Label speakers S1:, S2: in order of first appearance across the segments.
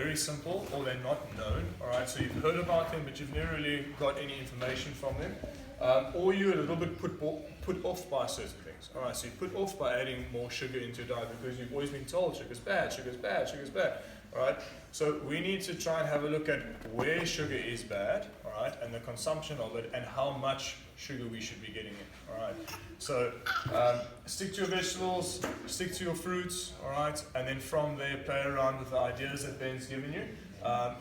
S1: very simple, or they're not known. All right, so you've heard about them, but you've never really got any information from them, or you're a little bit put off by certain things. All right, so you're put off by adding more sugar into your diet because you've always been told sugar's bad, sugar's bad, sugar's bad. All right, so we need to try and have a look at where sugar is bad, all right, and the consumption of it, and how much sugar we should be getting in. All right, so stick to your vegetables, stick to your fruits, all right, and then from there play around with the ideas that Ben's given you.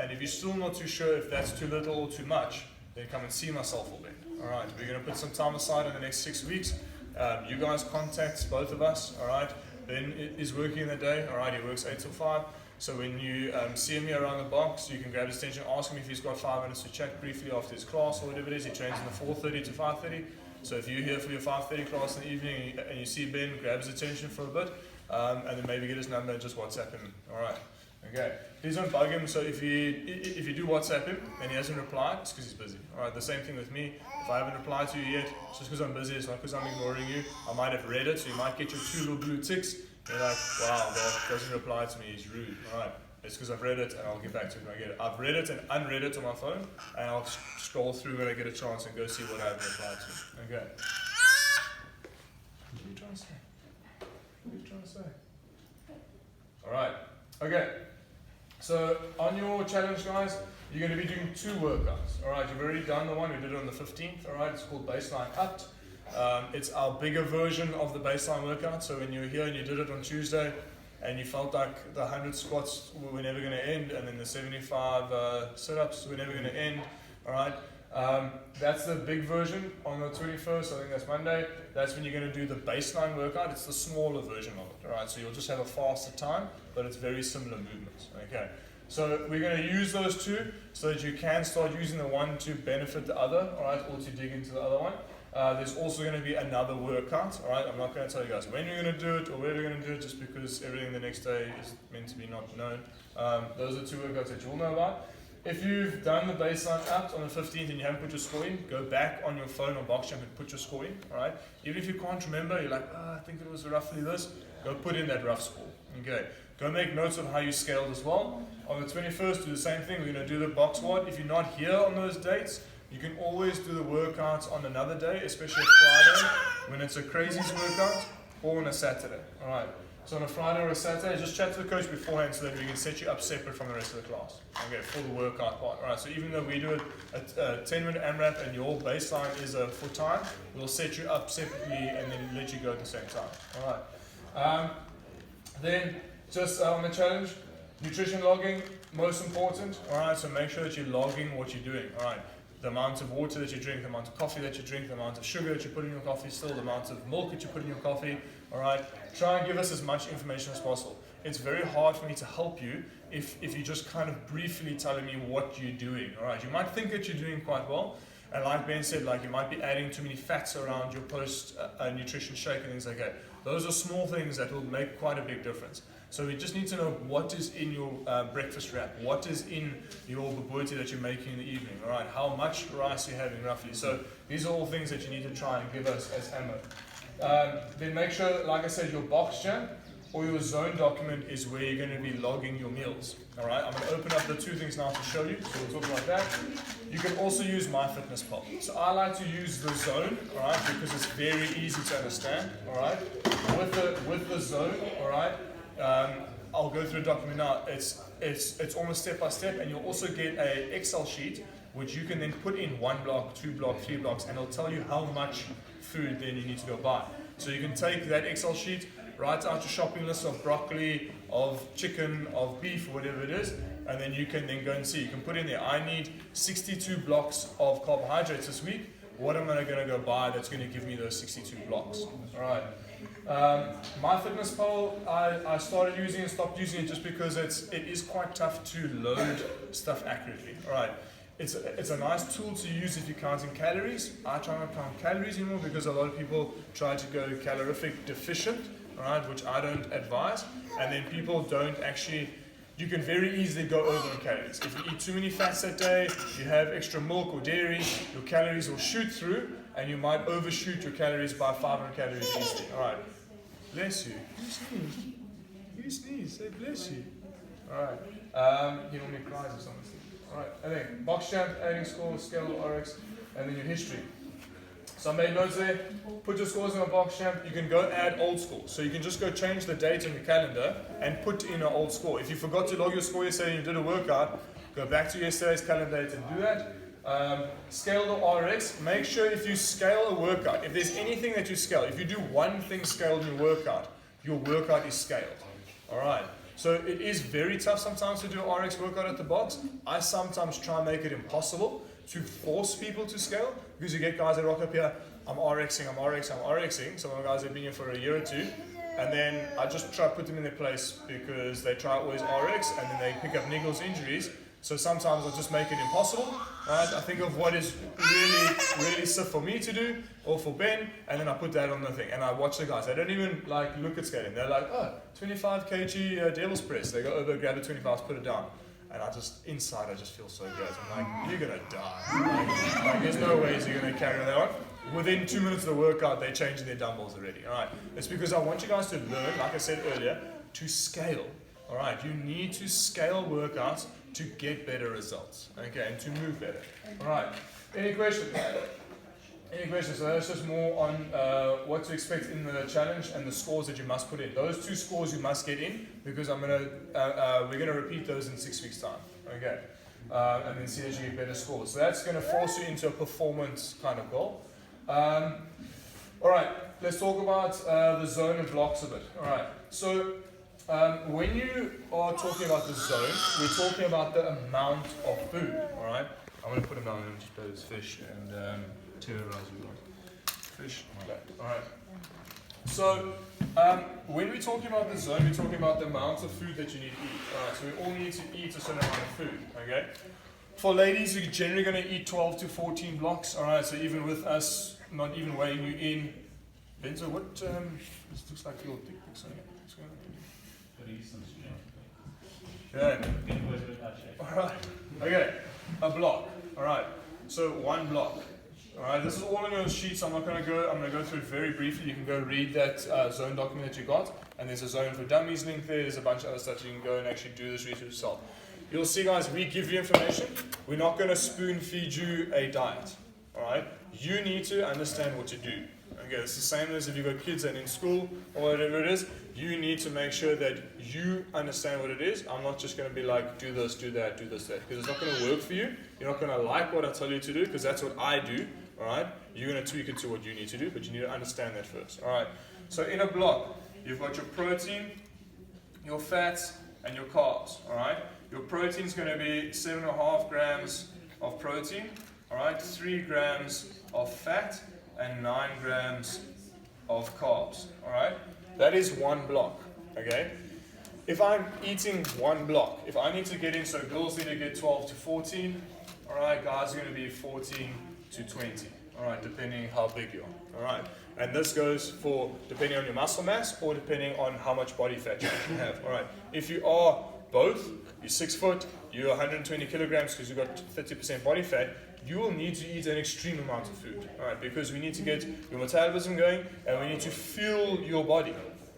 S1: And if you're still not too sure if that's too little or too much, then come and see myself or Ben. All right, we're going to put some time aside in the next 6 weeks. You guys contact both of us. All right, Ben is working in the day. All right, he works 8 till 5. So when you see him here around the box, you can grab his attention, ask him if he's got 5 minutes to chat briefly after his class or whatever it is. He trains in the 4:30 to 5:30. So if you're here for your 5:30 class in the evening and you see Ben, grab his attention for a bit, and then maybe get his number and just WhatsApp him. All right. Okay. Please don't bug him. So if you do WhatsApp him and he hasn't replied, it's because he's busy. All right. The same thing with me. If I haven't replied to you yet, it's just because I'm busy. It's not because I'm ignoring you. I might have read it, so you might get your 2 little blue ticks. You're like, wow, God doesn't reply to me, he's rude. All right, it's because I've read it and I'll get back to it when I get it. I've read it and unread it on my phone, and I'll scroll through when I get a chance and go see what I haven't replied to. Okay. What are you trying to say? What are you trying to say? All right. Okay. So on your challenge, guys, you're going to be doing 2 workouts. All right. You've already done the one. We did it on the 15th. All right. It's called Baseline Up. It's our bigger version of the baseline workout. So when you were here and you did it on Tuesday and you felt like the 100 squats were never going to end, and then the 75 sit-ups were never going to end, all right, that's the big version on the 21st. I think that's Monday. That's when you're going to do the baseline workout. It's the smaller version of it, all right, so you'll just have a faster time, but it's very similar movements. Okay, so we're going to use those 2 so that you can start using the one to benefit the other, all right, or to dig into the other one. There's also going to be another workout, alright? I'm not going to tell you guys when you're going to do it or where you're going to do it, just because everything the next day is meant to be not known. Those are 2 workouts that you'll know about. If you've done the baseline up on the 15th and you haven't put your score in, go back on your phone or box jump and put your score in, alright? Even if you can't remember, you're like, I think it was roughly this, go put in that rough score, okay? Go make notes of how you scaled as well. On the 21st, do the same thing. We're going to do the box squat. If you're not here on those dates, you can always do the workouts on another day, especially Friday, when it's a crazies workout, or on a Saturday. All right. So on a Friday or a Saturday, just chat to the coach beforehand so that we can set you up separate from the rest of the class. Okay, for the workout part. All right. So even though we do it at 10-minute AMRAP and your baseline is for time, we'll set you up separately and then let you go at the same time. All right. Then just on the challenge, nutrition logging, most important. All right. So make sure that you're logging what you're doing. All right. The amount of water that you drink, the amount of coffee that you drink, the amount of sugar that you put in your coffee, still the amount of milk that you put in your coffee, all right? Try and give us as much information as possible. It's very hard for me to help you if you're just kind of briefly telling me what you're doing, all right? You might think that you're doing quite well, and like Ben said, like you might be adding too many fats around your post-nutrition shake and things like that. Those are small things that will make quite a big difference. So we just need to know what is in your breakfast wrap, what is in your bobotie that you're making in the evening, all right? How much rice you're having roughly. So these are all things that you need to try and give us as ammo. Then make sure, like I said, your box jam or your zone document is where you're going to be logging your meals, all right? I'm going to open up the 2 things now to show you, so we'll talk about that. You can also use MyFitnessPal. So I like to use the zone, all right, because it's very easy to understand, all right? With the zone, all right, I'll go through the document now. It's almost step by step, and you'll also get an Excel sheet which you can then put in 1 block, 2 block, 3 blocks, and it'll tell you how much food then you need to go buy. So you can take that Excel sheet, write out your shopping list of broccoli, of chicken, of beef, whatever it is, and then you can then go and see. You can put in there, I need 62 blocks of carbohydrates this week. What am I going to go buy that's going to give me those 62 blocks? All right. MyFitnessPal, I started using and stopped using it just because it is quite tough to load stuff accurately. All right. It's a nice tool to use if you're counting calories. I try not to count calories anymore because a lot of people try to go calorific deficient, all right, which I don't advise. And then people don't actually, you can very easily go over on calories. If you eat too many fats that day, you have extra milk or dairy, your calories will shoot through and you might overshoot your calories by 500 calories easily. All right. Bless you. You sneeze. You sneeze. Say bless you. All right. He normally cries or something. Alright, and then box champ, adding score, scale, RX, and then your history. So I made notes there. Put your scores in a box champ. You can go add old score. So you can just go change the date on your calendar and put in an old score. If you forgot to log your score yesterday and you did a workout, go back to yesterday's calendar date and do that. Scale the RX. Make sure if you scale a workout, if there's anything that you scale, if you do one thing scaled in your workout is scaled. Alright. So it is very tough sometimes to do an RX workout at the box. I sometimes try and make it impossible to force people to scale, because you get guys that rock up here, I'm RXing. Some of the guys have been here for a year or two, and then I just try to put them in their place because they try always RX and then they pick up niggles injuries. So sometimes I just make it impossible. Right? I think of what is really stiff for me to do or for Ben, and then I put that on the thing. And I watch the guys. They don't even like look at scaling. They're like, oh, 25 kg devil's press. They go over, grab the 25, put it down. And I just, inside, I just feel so good. I'm like, you're going to die. Like, there's no ways you're going to carry that on. Within 2 minutes of the workout, they're changing their dumbbells already. All right. It's because I want you guys to learn, like I said earlier, to scale. All right. You need to scale workouts to get better results. Okay. And to move better. All right. Any questions? Any questions? So that's just more on what to expect in the challenge and the scores that you must put in. Those 2 scores you must get in, because we're gonna repeat those in 6 weeks' time. Okay, and then see that you get better scores. So that's gonna force you into a performance kind of goal. All right, let's talk about the zone and blocks a bit. All right, so when you are talking about the zone, we're talking about the amount of food. All right, I'm gonna put them down and just play this fish and. Terrorize you guys. Fish. Alright. So, when we're talking about the zone, we're talking about the amount of food that you need to eat. Alright, so we all need to eat a certain amount of food. Okay? For ladies, you're generally going to eat 12 to 14 blocks. Alright, so even with us not even weighing you in. Benzo, what? This looks like your dick pics on you. Okay. Alright. Okay. A block. Alright. So, 1 block. Alright, this is all on your sheets. I'm going to go through it very briefly. You can go read that zone document that you got, and there's a zone for dummies link there. There's a bunch of other stuff you can go and actually do this research yourself. You'll see, guys, we give you information. We're not going to spoon feed you a diet. Alright, you need to understand what to do. Okay, it's the same as if you've got kids and in school or whatever it is. You need to make sure that you understand what it is. I'm not just going to be like, do this, do that, do this, that, because it's not going to work for you. You're not going to like what I tell you to do, because that's what I do. Alright, you're going to tweak it to what you need to do, but you need to understand that first. Alright, so in a block, you've got your protein, your fats, and your carbs. Alright, your protein is going to be 7.5 grams of protein, alright, 3 grams of fat, and 9 grams of carbs. Alright, that is 1 block. Okay, if I'm eating 1 block, if I need to get in, so girls need to get 12 to 14, alright, guys are going to be 14 to 20, alright, depending how big you are, alright, and this goes for depending on your muscle mass or depending on how much body fat you actually have, alright. If you are both, you're 6 foot, you're 120 kilograms because you've got 30% body fat, you will need to eat an extreme amount of food, alright, because we need to get your metabolism going and we need to fuel your body,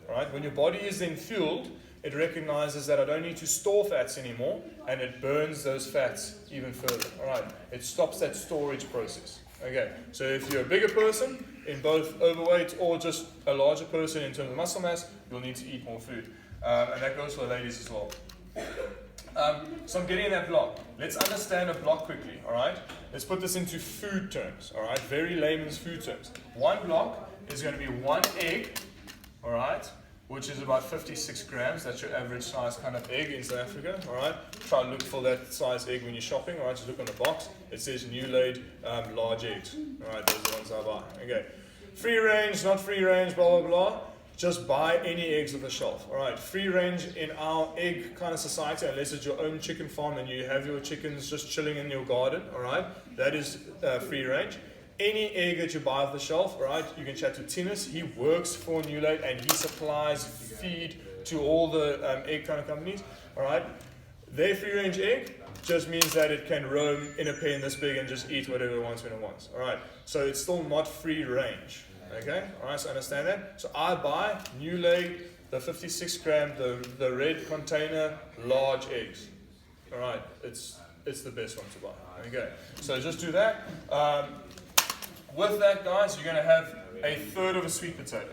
S1: alright. When your body is then fueled, it recognizes that I don't need to store fats anymore, and it burns those fats even further. Alright, it stops that storage process. Okay, so if you're a bigger person, in both overweight or just a larger person in terms of muscle mass, you'll need to eat more food. And that goes for the ladies as well. So I'm getting in that block. Let's understand a block quickly, alright? Let's put this into food terms, alright? Very layman's food terms. 1 block is going to be 1 egg, alright? Which is about 56 grams. That's your average size kind of egg in South Africa. All right. Try to look for that size egg when you're shopping. All right. Just look on the box. It says new laid large eggs. All right. Those are the ones I buy. Okay. Free range, not free range, blah blah blah. Just buy any eggs off the shelf. All right. Free range in our egg kind of society, unless it's your own chicken farm and you have your chickens just chilling in your garden. All right. That is free range. Any egg that you buy off the shelf, right? You can chat to Tinus. He works for New Laid and he supplies feed to all the egg kind of companies. All right, their free range egg just means that it can roam in a pen this big and just eat whatever it wants when it wants. All right, so it's still not free range. Okay, all right, so understand that. So I buy New Laid, the 56 gram, the red container, large eggs. All right, it's the best one to buy. Okay, so just do that. With that, guys, you're going to have a third of a sweet potato.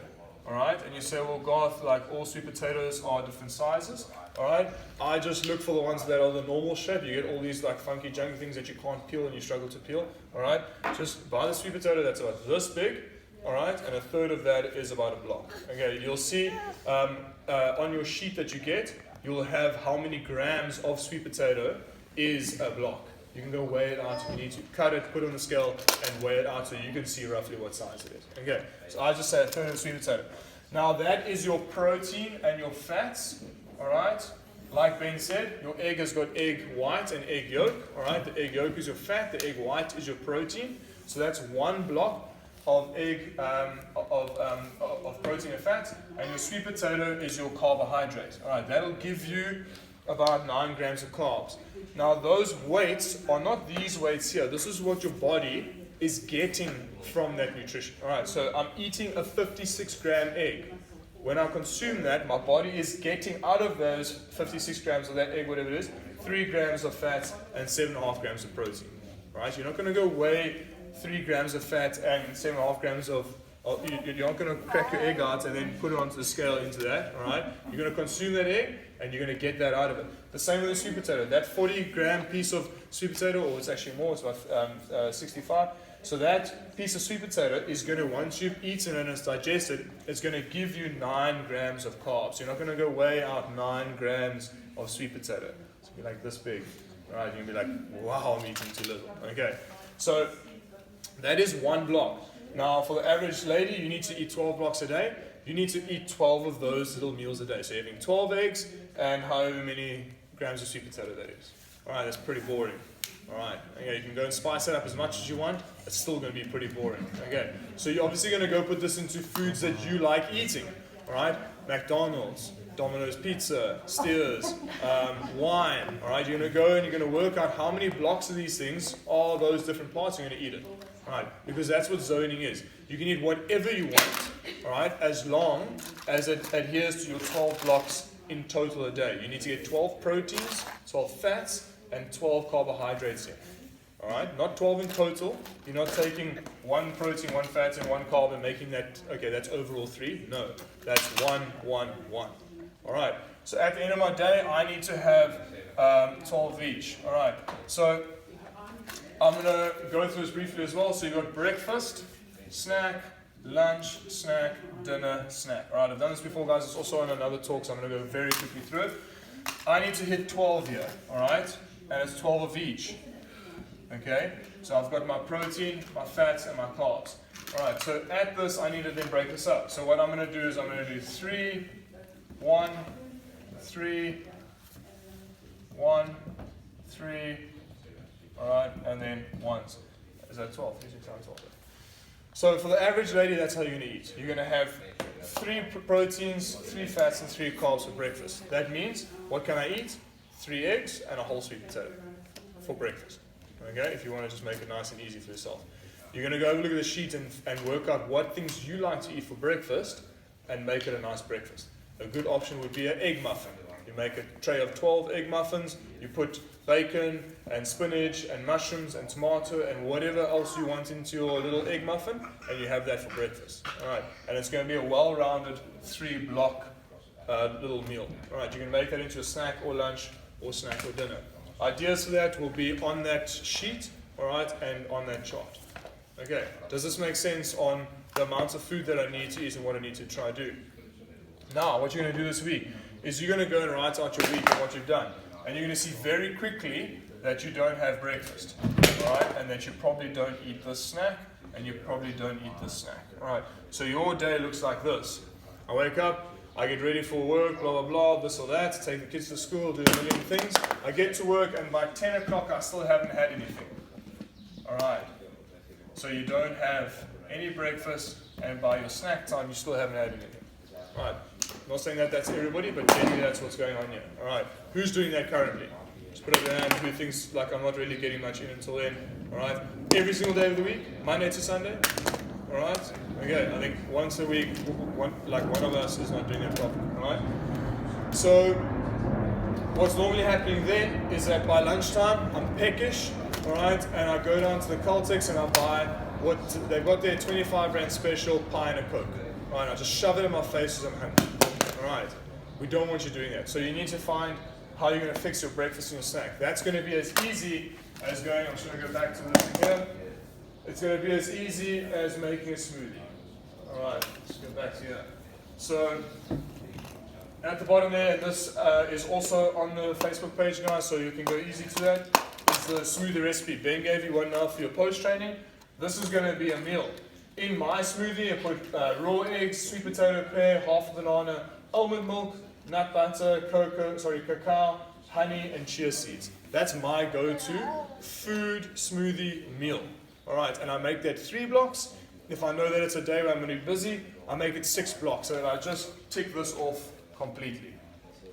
S1: All right, and you say, well, Garth, like all sweet potatoes are different sizes. All right, I just look for the ones that are the normal shape. You get all these like funky, junky things that you can't peel and you struggle to peel. All right, just buy the sweet potato that's about this big. All right, and a third of that is about a block. Okay, you'll see on your sheet that you get, you'll have how many grams of sweet potato is a block. You can go weigh it out. You need to cut it, put it on the scale, and weigh it out so you can see roughly what size it is. Okay, so I just say a third of the sweet potato. Now that is your protein and your fats. All right, like Ben said, your egg has got egg white and egg yolk. All right, the egg yolk is your fat, the egg white is your protein. So that's one block of egg of protein and fat, and your sweet potato is your carbohydrate. All right, that'll give you about 9 grams of carbs. Now those weights are not these weights here. This is what your body is getting from that nutrition. All right, so I'm eating a 56 gram egg. When I consume that, my body is getting out of those 56 grams of that egg, whatever it is, 3 grams of fat and 7.5 grams of protein. All right, you're not going to go weigh 3 grams of fat and 7.5 grams of you're not going to crack your egg out and then put it onto the scale into that, all right? You're going to consume that egg and you're going to get that out of it. The same with the sweet potato. That 40 gram piece of sweet potato, or it's actually more, it's about 65. So that piece of sweet potato is going to, once you've eaten and it's digested, it's going to give you 9 grams of carbs. You're not going to go weigh out 9 grams of sweet potato. It's going to be like this big, all right? You're going to be like, wow, I'm eating too little. Okay, so that is one block. Now, for the average lady, you need to eat 12 blocks a day. You need to eat 12 of those little meals a day. So you're having 12 eggs and however many grams of sweet potato that is. All right, that's pretty boring. All right, okay, you can go and spice it up as much as you want. It's still going to be pretty boring. Okay, so you're obviously going to go put this into foods that you like eating. All right, McDonald's, Domino's Pizza, Steers, wine. All right, you're going to go and you're going to work out how many blocks of these things are those different parts. You're going to eat it. Right, because that's what zoning is. You can eat whatever you want, all right, as long as it adheres to your 12 blocks in total a day. You need to get 12 proteins, 12 fats, and 12 carbohydrates in. All right, not 12 in total. You're not taking 1 protein, 1 fat, and 1 carb and making that, okay, that's overall 3. No, that's 1, 1, 1. All right, so at the end of my day, I need to have 12 each. All right, so I'm going to go through this briefly as well. So you've got breakfast, snack, lunch, snack, dinner, snack. All right, I've done this before, guys. It's also on another talk, so I'm going to go very quickly through it. I need to hit 12 here, all right? And it's 12 of each. Okay? So I've got my protein, my fats, and my carbs. All right, so at this, I need to then break this up. So what I'm going to do is I'm going to do 3, 1, 3, 1, 3, all right, and then ones. Is that 12? 3, 6, 9, 12. So for the average lady, that's how you're going to eat. You're going to have 3 proteins, 3 fats, and 3 carbs for breakfast. That means, what can I eat? 3 eggs and a whole sweet potato for breakfast. Okay, if you want to just make it nice and easy for yourself. You're going to go look at the sheet and work out what things you like to eat for breakfast and make it a nice breakfast. A good option would be an egg muffin. You make a tray of 12 egg muffins, you put bacon and spinach and mushrooms and tomato and whatever else you want into your little egg muffin, and you have that for breakfast. All right, and it's going to be a well-rounded 3-block little meal. All right, you can make that into a snack or lunch or snack or dinner. Ideas for that will be on that sheet, all right, and on that chart. Okay, does this make sense on the amounts of food that I need to eat and what I need to try to do? Now, what you're going to do this week is you're going to go and write out your week and what you've done. And you're going to see very quickly that you don't have breakfast, all right? And that you probably don't eat this snack, and you probably don't eat this snack, all right? So your day looks like this. I wake up, I get ready for work, blah, blah, blah, this or that, take the kids to school, do a million things. I get to work, and by 10 o'clock, I still haven't had anything, all right? So you don't have any breakfast, and by your snack time, you still haven't had anything, all right? I'm not saying that that's everybody, but generally that's what's going on here. All right, who's doing that currently? Just put up your hand who thinks like I'm not really getting much in until then. All right, every single day of the week, Monday to Sunday. All right, okay, I think once a week, one of us is not doing that properly. All right, so what's normally happening then is that by lunchtime, I'm peckish, all right, and I go down to the Caltex and I buy what they've got there, 25 Rand special pie and a Coke. All right, I just shove it in my face as I'm hungry. All right, we don't want you doing that. So you need to find how you're going to fix your breakfast and your snack. That's going to be as easy as going, I'm just going to go back to this here. It's going to be as easy as making a smoothie. All right, let's go back to here. So at the bottom there, this is also on the Facebook page, guys, so you can go easy to that. It's the smoothie recipe. Ben gave you one now for your post-training. This is going to be a meal. In my smoothie, I put raw eggs, sweet potato, pear, half a banana, almond milk, nut butter, cacao, honey, and chia seeds. That's my go-to food smoothie meal. All right, and I make that 3 blocks. If I know that it's a day where I'm going to be busy, I make it 6 blocks, so that I just tick this off completely.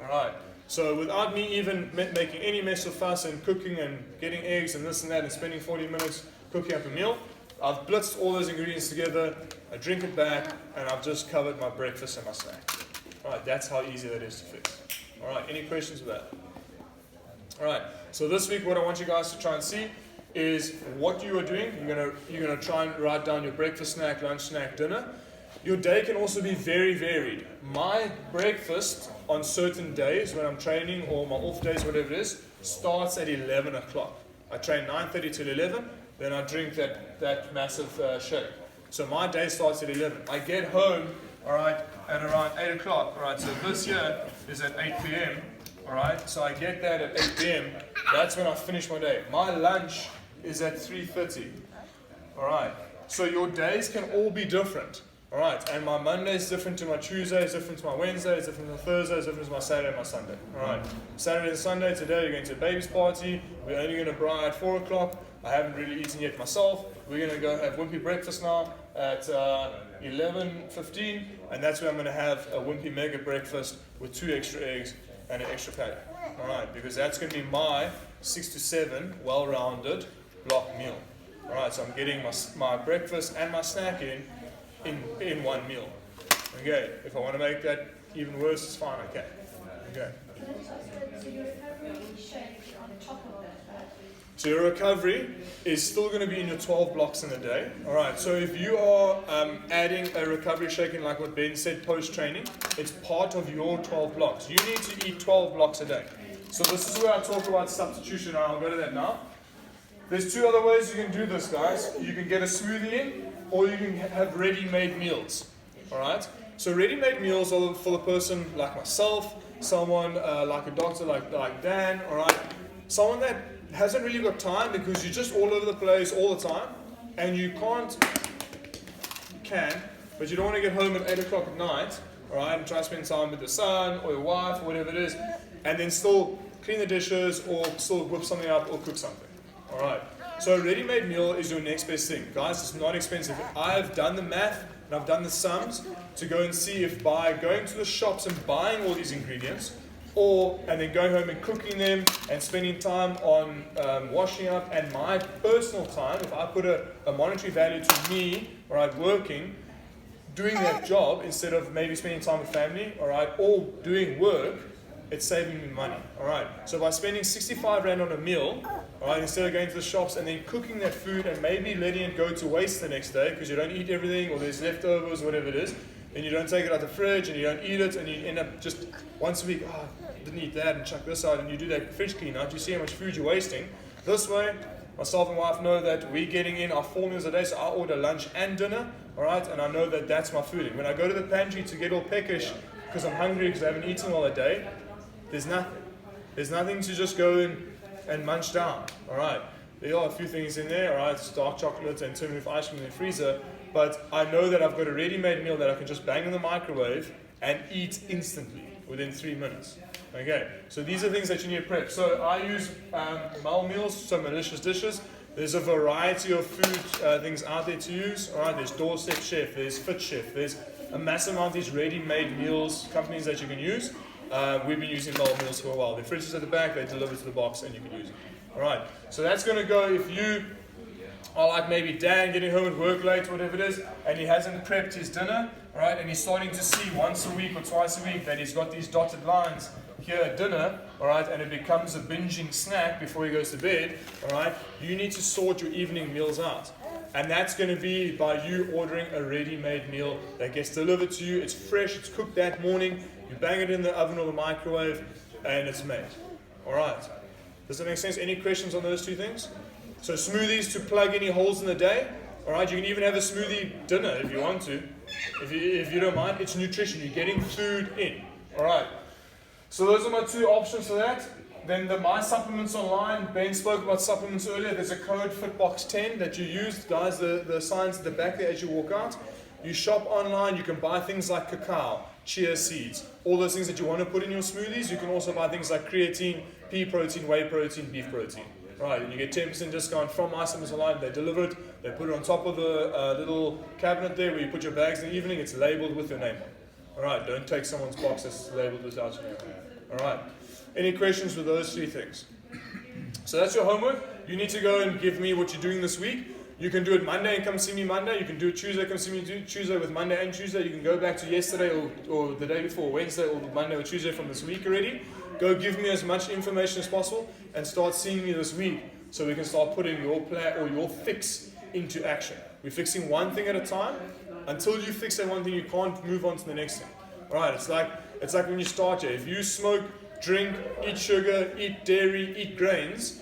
S1: All right, so without me even making any mess of fuss and cooking and getting eggs and this and that and spending 40 minutes cooking up a meal, I've blitzed all those ingredients together, I drink it back, and I've just covered my breakfast and my snack. All right, that's how easy that is to fix. All right, any questions with that? All right, so this week what I want you guys to try and see is what you are doing. You're gonna try and write down your breakfast, snack, lunch, snack, dinner. Your day can also be very varied. My breakfast on certain days when I'm training or my off days, whatever it is, starts at 11 o'clock. I train 9:30 till 11, then I drink that massive shake. So my day starts at 11. I get home, all right, at around 8 o'clock. All right, so this here is at 8 p.m. All right, so I get that at 8 p.m. That's when I finish my day. My lunch is at 3:30. All right, so your days can all be different. All right, and my Monday is different to my Tuesday, is different to my Wednesday, is different to my Thursday, is different to my Saturday and my Sunday. All right, Saturday and Sunday, today you're going to a baby's party. We're only going to braai at 4 o'clock. I haven't really eaten yet myself. We're going to go have Wimpy breakfast now at 11:15, and that's where I'm going to have a Wimpy mega breakfast with 2 extra eggs and an extra patty. All right, because that's going to be my 6 to 7 well-rounded block meal. All right, so I'm getting my breakfast and my snack in one meal. Okay, if I want to make that even worse, it's fine. Okay. Okay. So your recovery is still going to be in your 12 blocks in a day. All right. So if you are adding a recovery shake in, like what Ben said, post-training, it's part of your 12 blocks. You need to eat 12 blocks a day. So this is where I talk about substitution. I'll go to that now. There's 2 other ways you can do this, guys. You can get a smoothie in, or you can have ready-made meals. All right. So ready-made meals are for the person like myself, someone like a doctor like Dan. All right. Someone that hasn't really got time because you're just all over the place all the time, and you can, but you don't want to get home at 8 o'clock at night, all right, and try to spend time with your son or your wife or whatever it is, and then still clean the dishes or still whip something up or cook something, all right. So a ready-made meal is your next best thing. Guys, it's not expensive. I've done the math and I've done the sums to go and see if by going to the shops and buying all these ingredients, and then going home and cooking them and spending time on washing up, and my personal time, if I put a monetary value to me, all right, working, doing that job instead of maybe spending time with family, all right, or doing work, it's saving me money, all right. So by spending 65 Rand on a meal, all right, instead of going to the shops and then cooking that food and maybe letting it go to waste the next day because you don't eat everything or there's leftovers, whatever it is, and you don't take it out the fridge and you don't eat it, and you end up just once a week, didn't eat that and chuck this out, and you do that fridge clean out, you see how much food you're wasting. This way, myself and wife know that we're getting in our 4 meals a day, so I order lunch and dinner, all right, and I know that that's my food. And when I go to the pantry to get all peckish because I'm hungry because I haven't eaten all the day, there's nothing. There's nothing to just go in and munch down, all right. There are a few things in there, all right, it's dark chocolate and Timberleaf ice cream in the freezer, but I know that I've got a ready-made meal that I can just bang in the microwave and eat instantly within 3 minutes. Okay, so these are things that you need to prep. So I use Mal Meals, so Malicious Dishes. There's a variety of food things out there to use. All right, there's Doorstep Chef, there's Fit Chef, there's a massive amount of these ready-made meals companies that you can use. We've been using Mal Meals for a while. The fridge is at the back, they deliver to the box, and you can use it. All right, so that's going to go if you are like maybe Dan getting home at work late, whatever it is, and he hasn't prepped his dinner, all right, and he's starting to see once a week or twice a week that he's got these dotted lines here at dinner, all right, and it becomes a binging snack before he goes to bed, all right, you need to sort your evening meals out. And that's going to be by you ordering a ready-made meal that gets delivered to you. It's fresh, it's cooked that morning, you bang it in the oven or the microwave, and it's made. All right. Does that make sense? Any questions on those two things? So smoothies to plug any holes in the day. All right, you can even have a smoothie dinner if you want to. If you don't mind, it's nutrition. You're getting food in. All right. So those are my two options for that. Then the My Supplements online, Ben spoke about supplements earlier. There's a code FitBox10 that you use. Guys, the signs at the back there as you walk out. You shop online, you can buy things like cacao, chia seeds, all those things that you want to put in your smoothies. You can also buy things like creatine, pea protein, whey protein, beef protein. Right, and you get 10% discount from My Supplements online. They deliver it, they put it on top of the little cabinet there where you put your bags in the evening. It's labeled with your name on. All right, don't take someone's box that's labeled without your name on. All right. Any questions with those three things? So that's your homework. You need to go and give me what you're doing this week. You can do it Monday and come see me Monday. You can do it Tuesday, come see me Tuesday with Monday and Tuesday. You can go back to yesterday or the day before, Wednesday or Monday or Tuesday from this week already. Go give me as much information as possible and start seeing me this week so we can start putting your plan or your fix into action. We're fixing one thing at a time. Until you fix that one thing, you can't move on to the next thing. All right, it's like when you start here. If you smoke, drink, eat sugar, eat dairy, eat grains,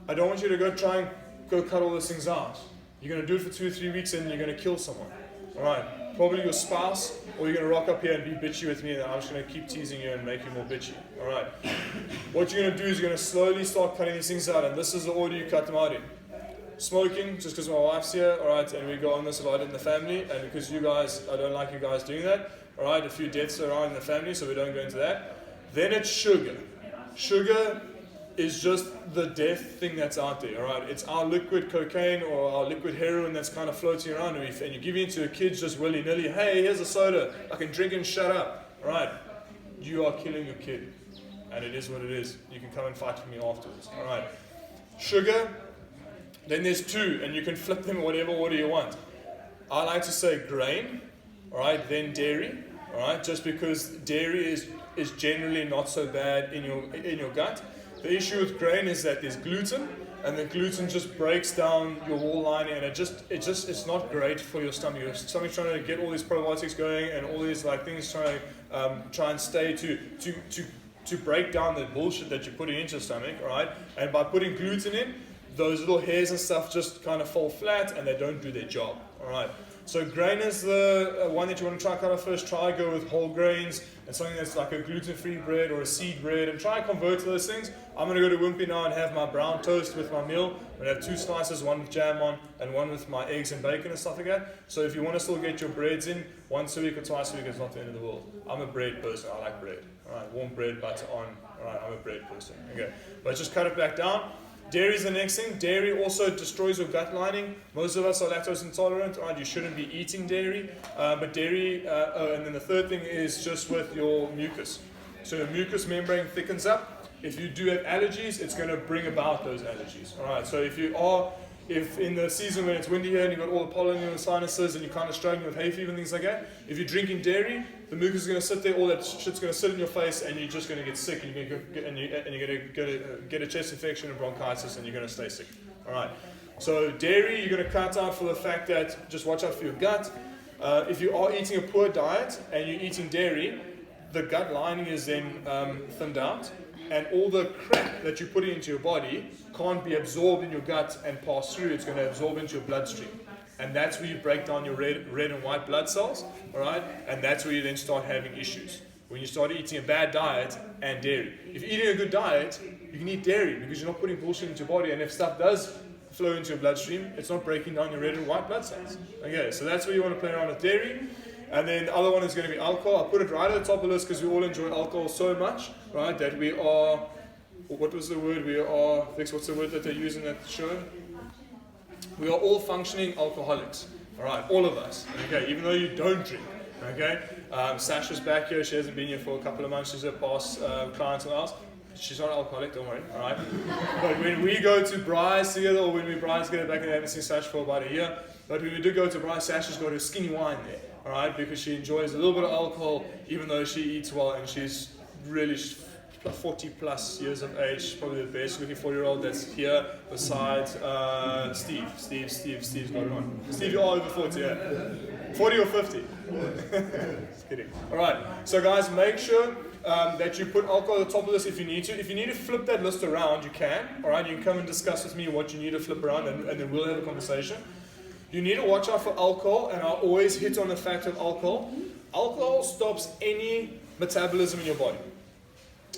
S1: I don't want you to go try and go cut all those things out. You're going to do it for 2 or 3 weeks and you're going to kill someone. Alright, probably your spouse, or you're going to rock up here and be bitchy with me and I'm just going to keep teasing you and make you more bitchy. Alright, what you're going to do is you're going to slowly start cutting these things out, and this is the order you cut them out in. Smoking, just because my wife's here, alright, and we go on this a lot in the family, and because you guys, I don't like you guys doing that, alright, a few deaths around in the family, so we don't go into that. Then it's sugar. Sugar is just the death thing that's out there, all right? It's our liquid cocaine or our liquid heroin that's kind of floating around, and you give it to kids just willy-nilly. Hey, here's a soda. I can drink and shut up. All right? You are killing your kid, and it is what it is. You can come and fight with me afterwards. All right? Sugar. Then there's two, and you can flip them whatever order you want. I like to say grain, all right? Then dairy, all right? Just because dairy is generally not so bad in your gut. The issue with grain is that there's gluten, and the gluten just breaks down your wall lining, and it's not great for your stomach. Your stomach's trying to get all these probiotics going, and all these like things trying to stay to break down the bullshit that you're putting into your stomach, all right? And by putting gluten in, those little hairs and stuff just kind of fall flat, and they don't do their job, all right? So grain is the one that you want to try cut off first. Try go with whole grains and something that's like a gluten-free bread or a seed bread, and try and convert to those things. I'm going to go to Wimpy now and have my brown toast with my meal. I'm going to have 2 slices, one with jam on and one with my eggs and bacon and stuff like that. So if you want to still get your breads in once a week or twice a week, it's not the end of the world. I'm a bread person. I like bread. All right, warm bread, butter on. All right, I'm a bread person. Okay, but just cut it back down. Dairy is the next thing. Dairy also destroys your gut lining. Most of us are lactose intolerant. Right? You shouldn't be eating dairy. But dairy, and then the third thing is just with your mucus. So your mucous membrane thickens up. If you do have allergies, it's going to bring about those allergies. All right. So if in the season when it's windy here and you've got all the pollen in your sinuses and you're kind of struggling with hay fever and things like that, if you're drinking dairy, the mucus is going to sit there, all that shit's going to sit in your face, and you're just going to get sick, and you're going to get a chest infection and bronchitis, and you're going to stay sick. All right. So dairy, you're going to cut out for the fact that just watch out for your gut. If you are eating a poor diet and you're eating dairy, the gut lining is then thinned out, and all the crap that you're putting into your body can't be absorbed in your gut and pass through. It's going to absorb into your bloodstream. And that's where you break down your red and white blood cells, all right? And that's where you then start having issues. When you start eating a bad diet and dairy. If you're eating a good diet, you can eat dairy because you're not putting bullshit into your body. And if stuff does flow into your bloodstream, it's not breaking down your red and white blood cells. Okay, so that's where you want to play around with dairy. And then the other one is going to be alcohol. I'll put it right at the top of the list because we all enjoy alcohol so much, right? That we are, what was the word? We are, Vix, what's the word that they use in that show? We are all functioning alcoholics, all right, all of us, okay, even though you don't drink, okay. Sasha's back here, she hasn't been here for a couple of months, she's a past client of ours. She's not an alcoholic, don't worry, all right. But when we go to Bryce together, or when we Bryce get it back, and I haven't seen Sasha for about a year, but when we do go to Bryce, Sasha's got her skinny wine there, all right, because she enjoys a little bit of alcohol, even though she eats well, and she's really
S2: 40 plus years of age, probably the best looking 4-year-old that's here besides Steve. Steve's got it on. Steve, you're all over 40, yeah? 40 or 50? Just kidding. Alright, so guys, make sure that you put alcohol at the top of this if you need to. If you need to flip that list around, you can. Alright, you can come and discuss with me what you need to flip around, and then we'll have a conversation. You need to watch out for alcohol, and I'll always hit on the fact of alcohol. Alcohol stops any metabolism in your body.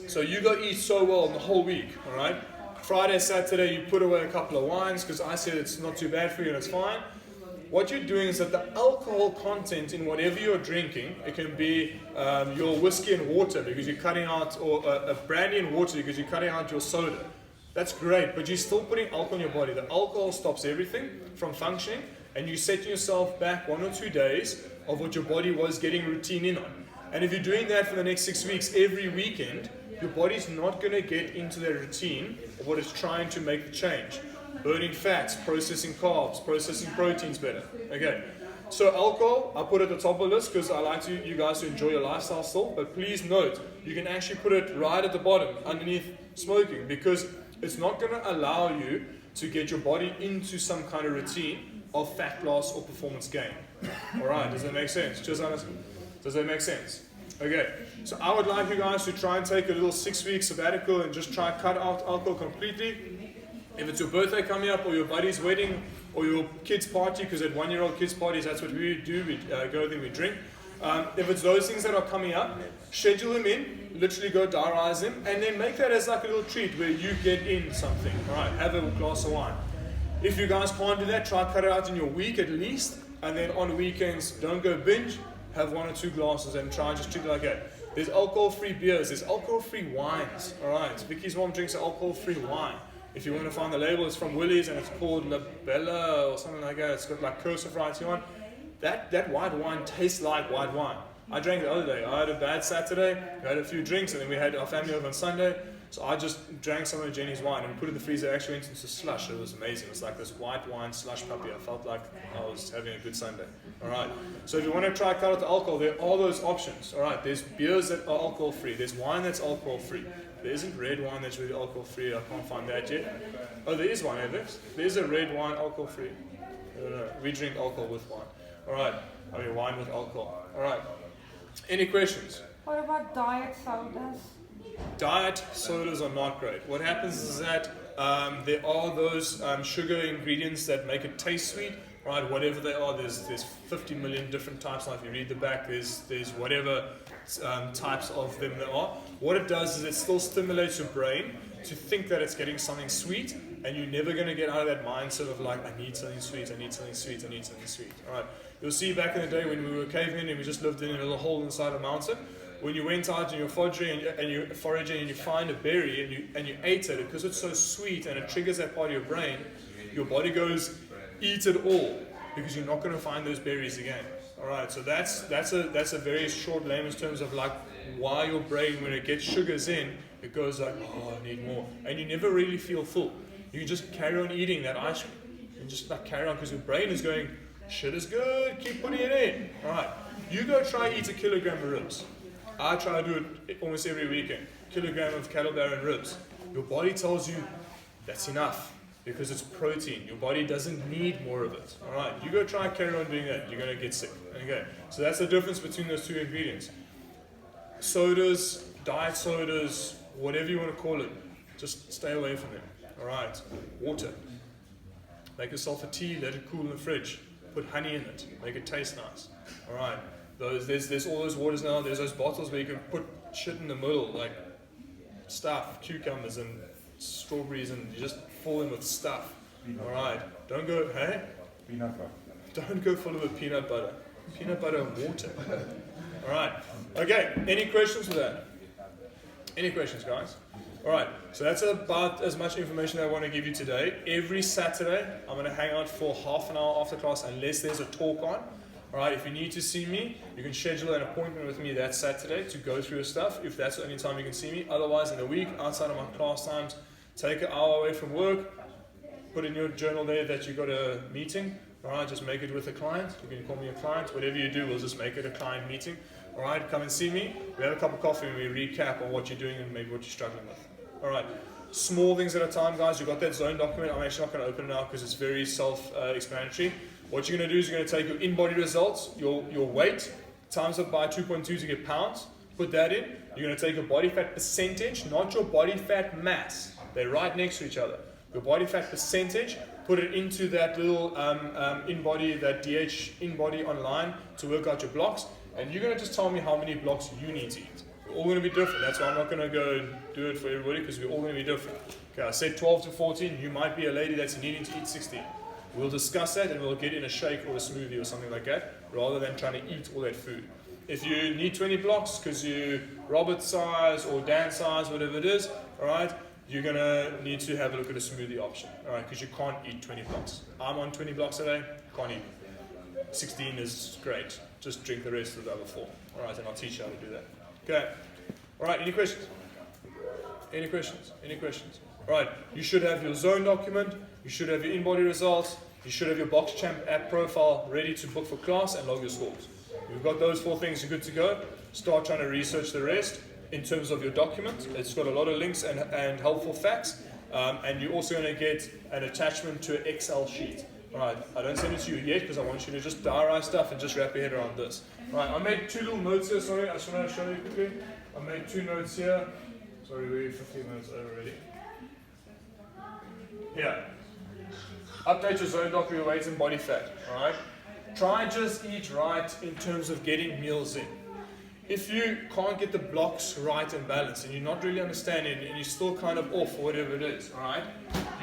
S2: So you go eat so well in the whole week, alright? Friday, Saturday, you put away a couple of wines because I said it's not too bad for you and it's fine. What you're doing is that the alcohol content in whatever you're drinking, it can be your whiskey and water because you're cutting out, or a brandy and water because you're cutting out your soda. That's great, but you're still putting alcohol in your body. The alcohol stops everything from functioning, and you're setting yourself back 1 or 2 days of what your body was getting routine in on. And if you're doing that for the next 6 weeks, every weekend, your body's not going to get into their routine of what it's trying to make the change. Burning fats, processing carbs, processing proteins better. Okay, so alcohol, I put it at the top of the list because I like you guys to enjoy your lifestyle still, but please note, you can actually put it right at the bottom, underneath smoking, because it's not going to allow you to get your body into some kind of routine of fat loss or performance gain. Alright, does that make sense? Does that make sense? Okay, so I would like you guys to try and take a little 6-week sabbatical and just try and cut out alcohol completely. If it's your birthday coming up, or your buddy's wedding, or your kid's party, because at 1-year-old kids' parties, that's what we do, we go there, we drink. If it's those things that are coming up, schedule them in, literally go diarize them, and then make that as like a little treat where you get in something. Alright, have a glass of wine. If you guys can't do that, try cut it out in your week at least, and then on weekends, don't go binge, have 1 or 2 glasses and try and just treat it like that. There's alcohol-free beers, there's alcohol-free wines. Alright, Vicky's mom drinks an alcohol-free wine. If you want to find the label, it's from Willie's and it's called La Bella or something like that. It's got like cursive writing on. That white wine tastes like white wine. I drank it the other day. I had a bad Saturday, we had a few drinks, and then we had our family over on Sunday. So I just drank some of Jenny's wine and put it in the freezer. It actually went into slush. It was amazing. It was like this white wine slush puppy. I felt like I was having a good Sunday. Alright. So if you want to try cut out the alcohol, there are all those options. Alright. There's beers that are alcohol free. There's wine that's alcohol free. There isn't red wine that's really alcohol free. I can't find that yet. Oh, there is one, Alex. There's a red wine alcohol free. No. We drink alcohol with wine. Alright. I mean wine with alcohol. Alright. Any questions?
S3: What about diet sodas?
S2: Diet sodas are not great. What happens is that there are those sugar ingredients that make it taste sweet, right? Whatever they are, there's 50 million different types. Now, if you read the back, there's whatever types of them there are. What it does is it still stimulates your brain to think that it's getting something sweet, and you're never going to get out of that mindset of like, I need something sweet, I need something sweet, I need something sweet. All right. You'll see back in the day when we were cavemen and we just lived in a little hole inside a mountain. When you went out and you're foraging and you find a berry and you ate it, because it's so sweet and it triggers that part of your brain, your body goes, eat it all, because you're not going to find those berries again. All right, so that's a very short layman's terms of like why your brain, when it gets sugars in, it goes like, oh, I need more, and you never really feel full. You just carry on eating that ice cream and just like carry on because your brain is going, shit is good, keep putting it in. All right, you go try eat 1 kilogram of ribs. I try to do it almost every weekend. 1 kilogram of cattle barron ribs. Your body tells you that's enough because it's protein. Your body doesn't need more of it. All right, you go try and carry on doing that. You're going to get sick. Okay, so that's the difference between those 2 ingredients. Sodas, diet sodas, whatever you want to call it, just stay away from them. All right, water. Make yourself a tea, let it cool in the fridge. Put honey in it, make it taste nice. All right. There's all those waters now. There's those bottles where you can put shit in the middle, like stuff, cucumbers and strawberries, and you just fill them with stuff. All right, don't go, hey?
S4: Peanut butter.
S2: Don't go full of with peanut butter. Peanut butter and water. All right. Okay. Any questions with that? Any questions, guys? All right. So that's about as much information I want to give you today. Every Saturday, I'm going to hang out for half an hour after class, unless there's a talk on. Alright, if you need to see me, you can schedule an appointment with me that Saturday to go through your stuff, if that's the only time you can see me. Otherwise, in the week, outside of my class times, take an hour away from work, put in your journal there that you got a meeting. Alright, just make it with a client. You can call me a client. Whatever you do, we'll just make it a client meeting. All right, come and see me. We have a cup of coffee and we recap on what you're doing and maybe what you're struggling with. All right, small things at a time, guys. You've got that zone document. I'm actually not going to open it now because it's very self-explanatory. What you're going to do is you're going to take your in-body results, your weight, times it by 2.2 to get pounds. Put that in. You're going to take your body fat percentage, not your body fat mass. They're right next to each other. Your body fat percentage, put it into that little in-body, that DH in-body online to work out your blocks. And you're going to just tell me how many blocks you need to eat. We're all going to be different. That's why I'm not going to go do it for everybody because we're all going to be different. Okay, I said 12 to 14. You might be a lady that's needing to eat 16. We'll discuss that and we'll get in a shake or a smoothie or something like that rather than trying to eat all that food. If you need 20 blocks because you Robert size or Dan size, whatever it is, all right, you're going to need to have a look at a smoothie option, all right, because you can't eat 20 blocks. I'm on 20 blocks a day, can't eat. 16 is great. Just drink the rest of the other 4, all right, and I'll teach you how to do that. Okay, all right, any questions? Any questions? Any questions? All right, you should have your zone document, you should have your in-body results, you should have your BoxChamp app profile ready to book for class and log your scores. You've got those 4 things, you're good to go. Start trying to research the rest in terms of your document. It's got a lot of links and helpful facts. And you're also going to get an attachment to an Excel sheet. All right, I don't send it to you yet because I want you to just diarize stuff and just wrap your head around this. All right, I made 2 little notes here. Sorry, I just want to show you quickly. I made 2 notes here. Sorry, we're 15 minutes over already. Here. Update your zone doc for your weight and body fat. All right. Try and just eat right in terms of getting meals in. If you can't get the blocks right and balanced and you're not really understanding and you're still kind of off or whatever it is, all right,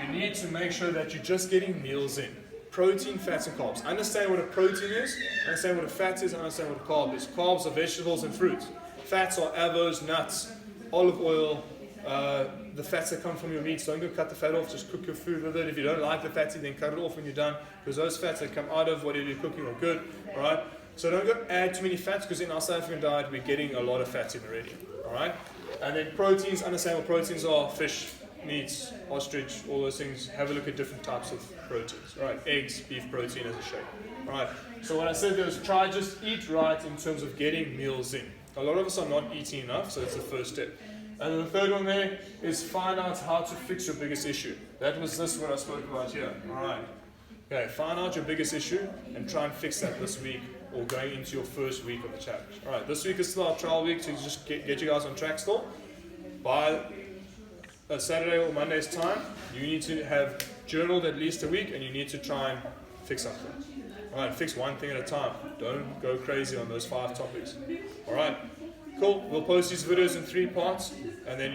S2: you need to make sure that you're just getting meals in. Protein, fats, and carbs. Understand what a protein is, understand what a fat is, understand what a carb is. Carbs are vegetables and fruits. Fats are avos, nuts, olive oil, the fats that come from your meats. Don't go cut the fat off, just cook your food with it. If you don't like the fatty, then cut it off when you're done, because those fats that come out of whatever you're cooking are good, all right? So don't go add too many fats, because in our South African diet, we're getting a lot of fats in already, all right? And then proteins, understand what proteins are: fish, meats, ostrich, all those things. Have a look at different types of proteins, all right? Eggs, beef protein as a shake, all right? So what I said there was try just eat right in terms of getting meals in. A lot of us are not eating enough, so it's the first step. And then the third one there is find out how to fix your biggest issue. That was this what I spoke about here. All right. Okay, find out your biggest issue and try and fix that this week or going into your first week of the challenge. All right, this week is still our trial week to just get you guys on track still. By a Saturday or Monday's time, you need to have journaled at least a week and you need to try and fix something. All right, fix one thing at a time. Don't go crazy on those 5 topics. All right. Cool, we'll post these videos in 3 parts, and then